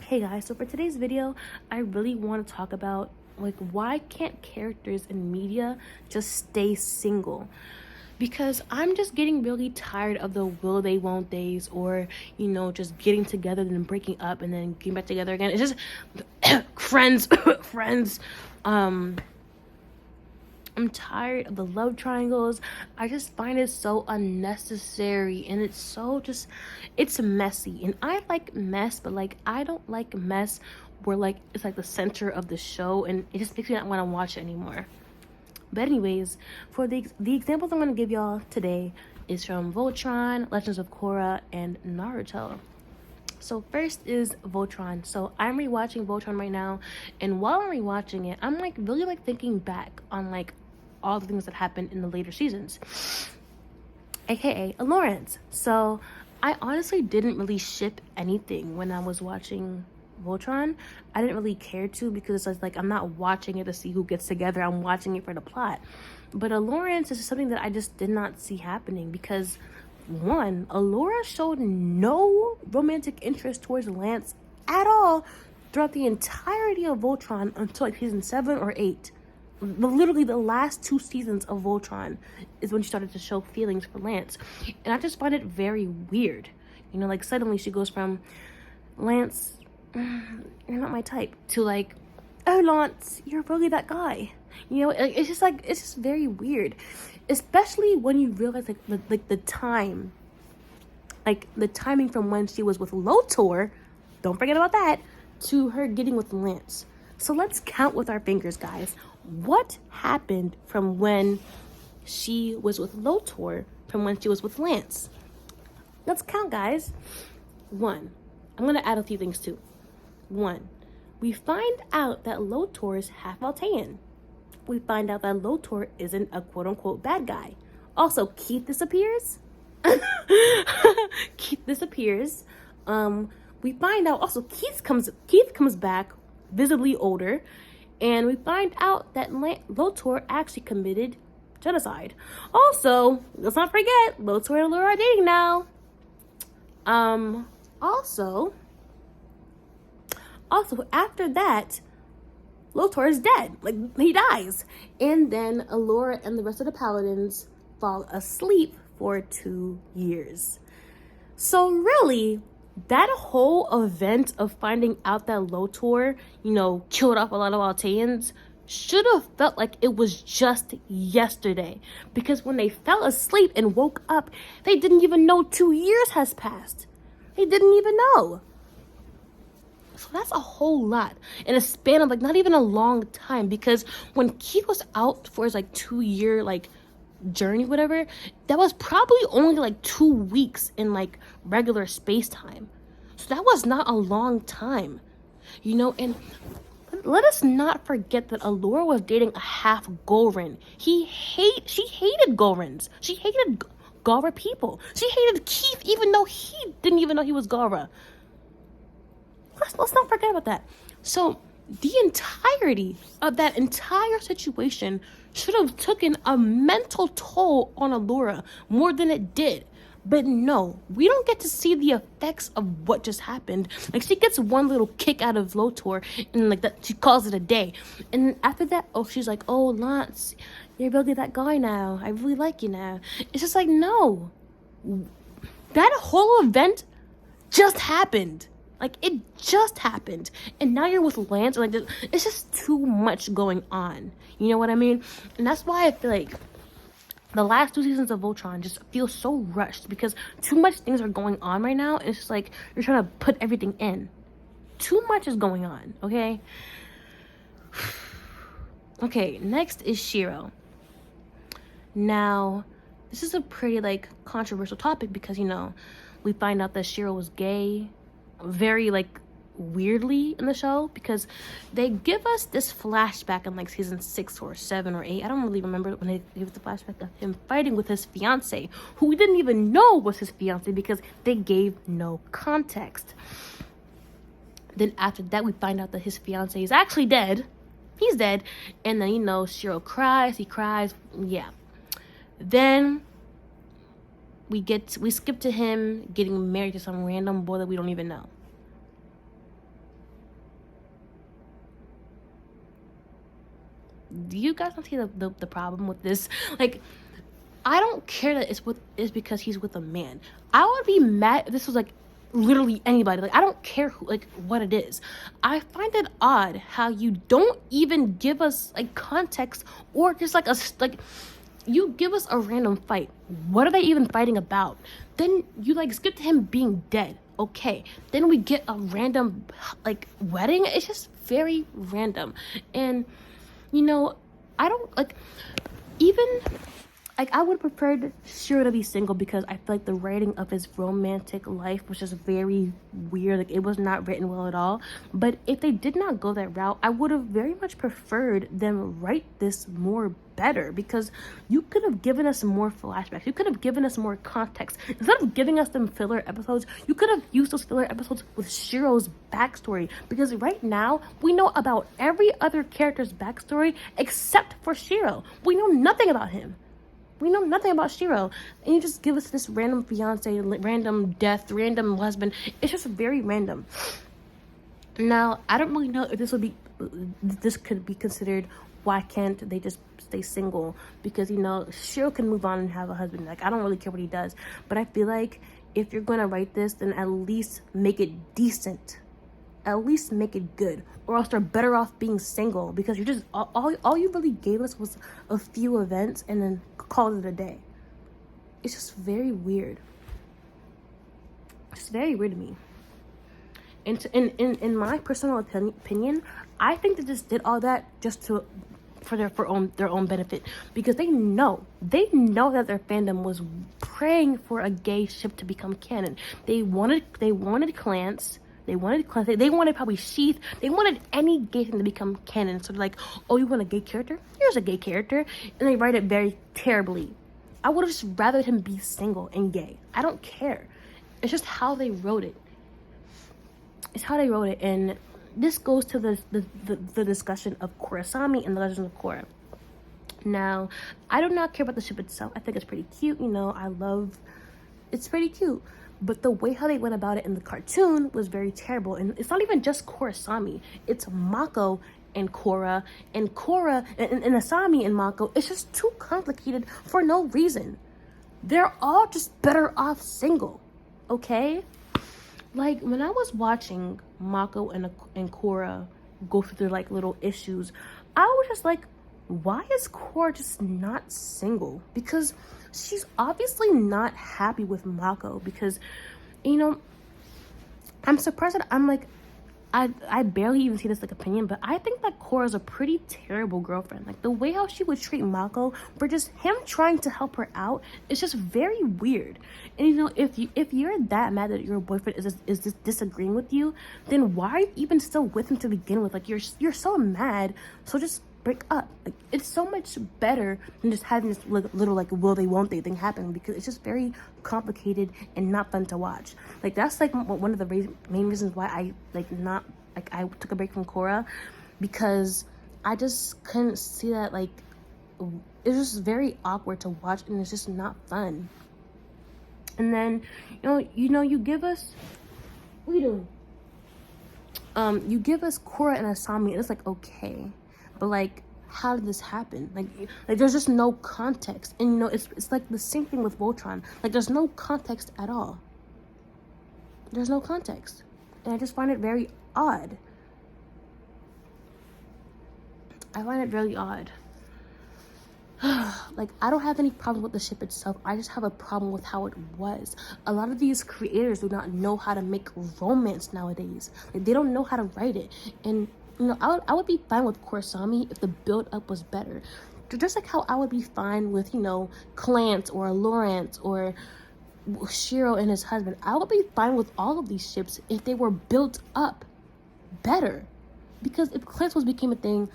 Hey guys, so for today's video, I really want to talk about why can't characters in media just stay single? Because I'm just getting really tired of the will they won't days, or just getting together and then breaking up and then getting back together again. It's just friends friends. I'm tired of the love triangles. I just find it so unnecessary, and it's messy. And I like mess, but I don't like mess where it's like the center of the show, and it just makes me not want to watch it anymore. But anyways, for the examples I'm gonna give y'all today is from Voltron, Legends of Korra, and Naruto. So first is Voltron. So I'm rewatching Voltron right now, and while I'm rewatching it, I'm really thinking back on all the things that happened in the later seasons, aka Lawrence. So I honestly didn't really ship anything when I was watching Voltron. I didn't really care to, because it's I'm not watching it to see who gets together. I'm watching it for the plot. But Lawrence is something that I just did not see happening, because one, Allura showed no romantic interest towards Lance at all throughout the entirety of Voltron until season 7 or 8. Literally the last 2 seasons of Voltron is when she started to show feelings for Lance. And I just find it very weird. Suddenly she goes from, Lance, you're not my type, to oh, Lance, you're really that guy. It's just very weird. Especially when you realize the time, the timing from when she was with Lotor, don't forget about that, to her getting with Lance. So let's count with our fingers, guys. What happened from when she was with Lotor from when she was with Lance? Let's count, guys. 1. I'm going to add a few things too. 1. We find out that Lotor is half Altean. We find out that Lotor isn't a quote-unquote bad guy. Also, Keith disappears. Keith disappears. We find out also Keith comes back visibly older, and we find out that Lotor actually committed genocide. Also, let's not forget, Lotor and Allura are dating now. Also after that, Lotor is dead. He dies. And then Allura and the rest of the Paladins fall asleep for 2 years. So really, that whole event of finding out that Lotor, killed off a lot of Alteans should have felt like it was just yesterday. Because when they fell asleep and woke up, they didn't even know 2 years has passed. They didn't even know. So that's a whole lot in a span of not even a long time, because when Keith was out for his 2-year journey, whatever, that was probably only 2 weeks in regular space time. So that was not a long time, and let us not forget that Allura was dating a half Goran. She hated Gorans. She hated Gara people. She hated Keith, even though he didn't even know he was Gara. Let's not forget about that. So the entirety of that entire situation should have taken a mental toll on Allura more than it did. But no, we don't get to see the effects of what just happened. She gets one little kick out of Lotor, and that she calls it a day. And after that, she's like, oh, Lance, you're really that guy now. I really like you now. It's just no. That whole event just happened. It just happened. And now you're with Lance. It's just too much going on. You know what I mean? And that's why I feel the last 2 seasons of Voltron just feel so rushed, because too much things are going on right now. And it's just you're trying to put everything in. Too much is going on, okay? Okay, next is Shiro. Now, this is a pretty controversial topic, because we find out that Shiro was gay very weirdly in the show, because they give us this flashback in season 6 or 7 or 8. I don't really remember when they gave the flashback of him fighting with his fiance, who we didn't even know was his fiance, because they gave no context. Then after that, we find out that his fiance is actually dead. He's dead. And then Shiro cries. He cries. Yeah. Then we skip to him getting married to some random boy that we don't even know. do you guys not see the problem with this? Like, I don't care that it's because he's with a man. I would be mad if this was like literally anybody. Like, I don't care who, like, what it is. I find it odd how you don't even give us like context, or just like like, you give us a random fight. What are they even fighting about? Then you like skip to him being dead. Okay. Then we get a random like wedding. It's just very random. And I don't like, even like, I would have preferred Shiro to be single, because I feel like the writing of his romantic life was just very weird. Like, it was not written well at all. But if they did not go that route, I would have very much preferred them write this more better, because you could have given us more flashbacks. You could have given us more context. Instead of giving us them filler episodes, you could have used those filler episodes with Shiro's backstory, because right now we know about every other character's backstory except for Shiro. We know nothing about him. We know nothing about Shiro, and you just give us this random fiance, random death, random husband. It's just very random. Now, I don't really know if this could be considered, why can't they just stay single? Because, Shiro can move on and have a husband. Like, I don't really care what he does, but I feel like if you're gonna write this, then at least make it decent. At least make it good, or else they're better off being single, because you're just all you really gave us was a few events and then called it a day. It's just very weird. It's very weird to me. And in my personal opinion, I think they just did all that just for their own benefit, because they know that their fandom was praying for a gay ship to become canon. They wanted Clance. They wanted probably Sheath. They wanted any gay thing to become canon. So they're like, oh, you want a gay character? Here's a gay character. And they write it very terribly. I would have just rather him be single and gay. I don't care. It's just how they wrote it. It's how they wrote it. And this goes to the discussion of Kurosami and the Legends of Korra. Now, I do not care about the ship itself. I think it's pretty cute. It's pretty cute. But the way how they went about it in the cartoon was very terrible. And it's not even just Kurosami. It's Mako and Korra, and Asami and Mako. It's just too complicated for no reason. They're all just better off single, okay? Like, when I was watching Mako and Korra go through their, like, little issues, I was just like, why is Korra just not single? Because she's obviously not happy with Mako, because, I'm surprised that I'm like, I barely even see this like opinion, but I think that Korra's a pretty terrible girlfriend. Like, the way how she would treat Mako for just him trying to help her out is just very weird. And if you're that mad that your boyfriend is just disagreeing with you, then why are you even still with him to begin with? Like, you're so mad, so just break up. Like, it's so much better than just having this little like will they won't they thing happen, because it's just very complicated and not fun to watch. Like, that's like one of the main reasons why I took a break from Korra, because I just couldn't see that. Like, it's just very awkward to watch, and it's just not fun. And then you give us, what are you doing? You give us Korra and Asami, and it's like, okay, but like, how did this happen? Like there's just no context. And it's like the same thing with Voltron. Like, there's no context at all. There's no context. And I just find it very odd. I find it really odd. Like, I don't have any problem with the ship itself. I just have a problem with how it was. A lot of these creators do not know how to make romance nowadays. Like, they don't know how to write it. And I would be fine with Kurosami if the build-up was better. Just like how I would be fine with, Clance or Lawrence or Shiro and his husband. I would be fine with all of these ships if they were built up better. Because if Clance became a thing,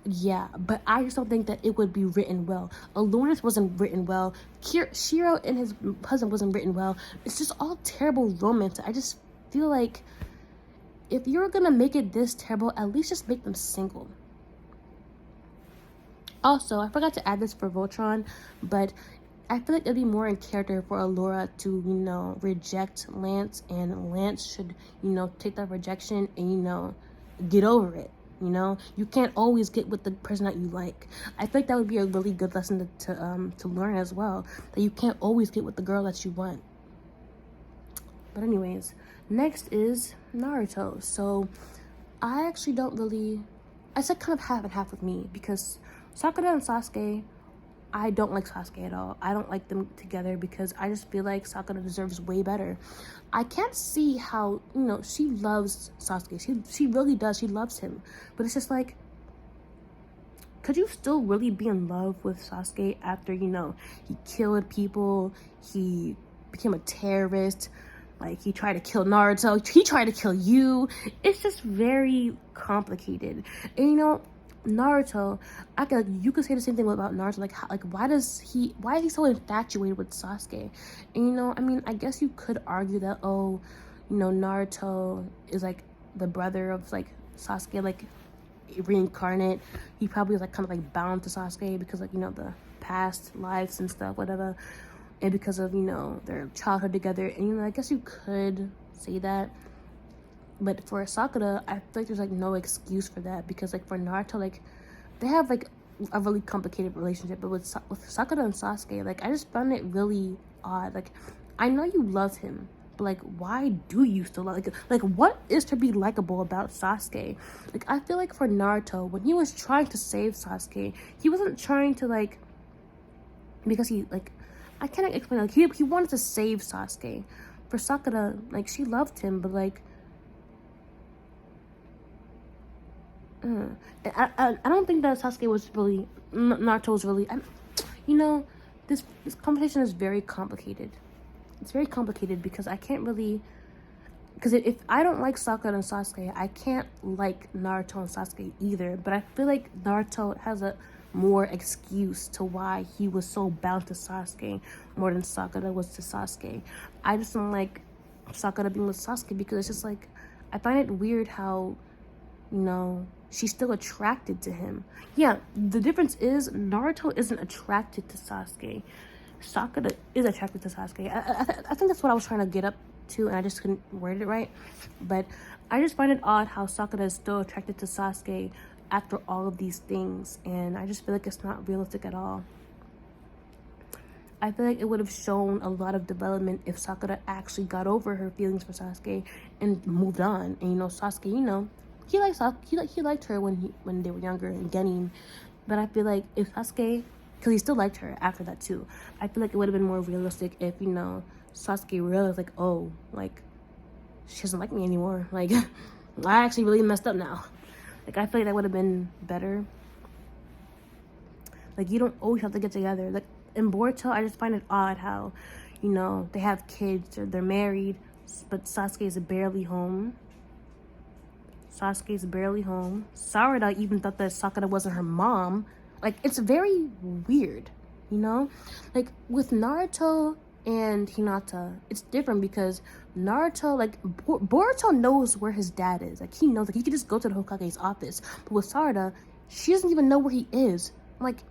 yeah, but I just don't think that it would be written well. Lawrence wasn't written well. Shiro and his husband wasn't written well. It's just all terrible romance. I just feel like, if you're gonna make it this terrible, at least just make them single. Also, I forgot to add this for Voltron, but I feel like it'd be more in character for Allura to, reject Lance, and Lance should, take that rejection and, get over it. You know, you can't always get with the person that you like. I think that would be a really good lesson to learn as well, that you can't always get with the girl that you want. But anyways, next is Naruto. So I actually don't really, I said kind of half and half with me, because Sakura and Sasuke, I don't like Sasuke at all. I don't like them together because I just feel like Sakura deserves way better. I can't see how, you know, she loves Sasuke. She really does. She loves him. But it's just like, could you still really be in love with Sasuke after, you know, he killed people, he became a terrorist, like he tried to kill Naruto, he tried to kill you? It's just very complicated. And you know, Naruto, I could, like, you could say the same thing about Naruto. Like, how, like, why is he so infatuated with Sasuke? And you know, I mean, I guess you could argue that, oh, you know, Naruto is like the brother of like Sasuke, like reincarnate. He probably was like kind of like bound to Sasuke because, like, you know, the past lives and stuff, whatever, and because of, you know, their childhood together. And you know, I guess you could say that. But for Sakura, I feel like there's like no excuse for that, because like for Naruto, like they have like a really complicated relationship. But with Sakura and Sasuke, like I just found it really odd. Like, I know you love him, but like, why do you still like what is to be likable about Sasuke? Like, I feel like for Naruto, when he was trying to save Sasuke, he wasn't trying to like, because he like, I can't explain, like he wanted to save Sasuke. For Sakura, like she loved him, but like I don't think that Sasuke was really, Naruto was really, you know, this conversation is very complicated. It's very complicated because I can't really, because if I don't like Sakura and Sasuke, I can't like Naruto and Sasuke either. But I feel like Naruto has a more excuse to why he was so bound to Sasuke more than Sakura was to Sasuke. I just don't like Sakura being with Sasuke because it's just like, I find it weird how, you know, she's still attracted to him. Yeah, the difference is Naruto isn't attracted to Sasuke. Sakura is attracted to Sasuke. I think that's what I was trying to get up to, and I just couldn't word it right. But I just find it odd how Sakura is still attracted to Sasuke after all of these things, and I just feel like it's not realistic at all. I feel like it would have shown a lot of development if Sakura actually got over her feelings for Sasuke and moved on. And you know, Sasuke, you know, he liked her when they were younger and Genin, but I feel like if Sasuke, because he still liked her after that too, I feel like it would have been more realistic if, you know, Sasuke realized like, oh, like she doesn't like me anymore. Like I actually really messed up now. Like I feel like that would have been better. Like you don't always have to get together. Like in Boruto, I just find it odd how, you know, they have kids or they're married, but Sasuke is barely home. Sasuke's barely home. Sarada even thought that Sakura wasn't her mom. Like, it's very weird, you know? Like, with Naruto and Hinata, it's different because Naruto, like, Boruto knows where his dad is. Like, he knows, like, he could just go to the Hokage's office. But with Sarada, she doesn't even know where he is. Like,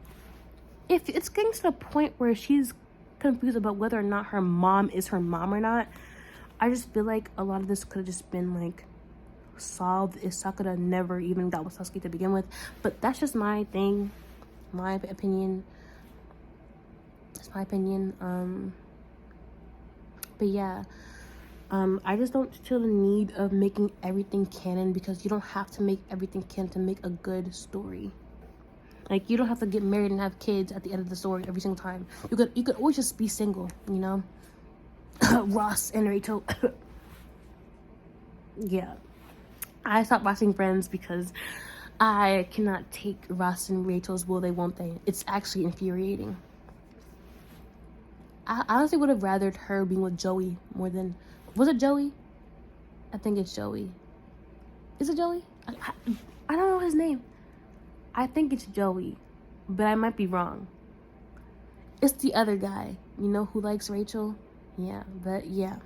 if it's getting to the point where she's confused about whether or not her mom is her mom or not, I just feel like a lot of this could have just been, like, solved if Sakura never even got with Sasuke to begin with. But that's just my thing, my opinion. It's my opinion. But yeah, I just don't feel the need of making everything canon, because you don't have to make everything canon to make a good story. Like, you don't have to get married and have kids at the end of the story every single time. You could always just be single, you know. Ross and Rachel. Yeah, I stopped watching Friends because I cannot take Ross and Rachel's will they won't they. It's actually infuriating. I honestly would have rathered her being with Joey more than, was it Joey? I think it's Joey. Is it Joey? I don't know his name. I think it's Joey, but I might be wrong. It's the other guy, you know, who likes Rachel. Yeah, but yeah,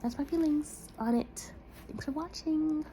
that's my feelings on it. Thanks for watching.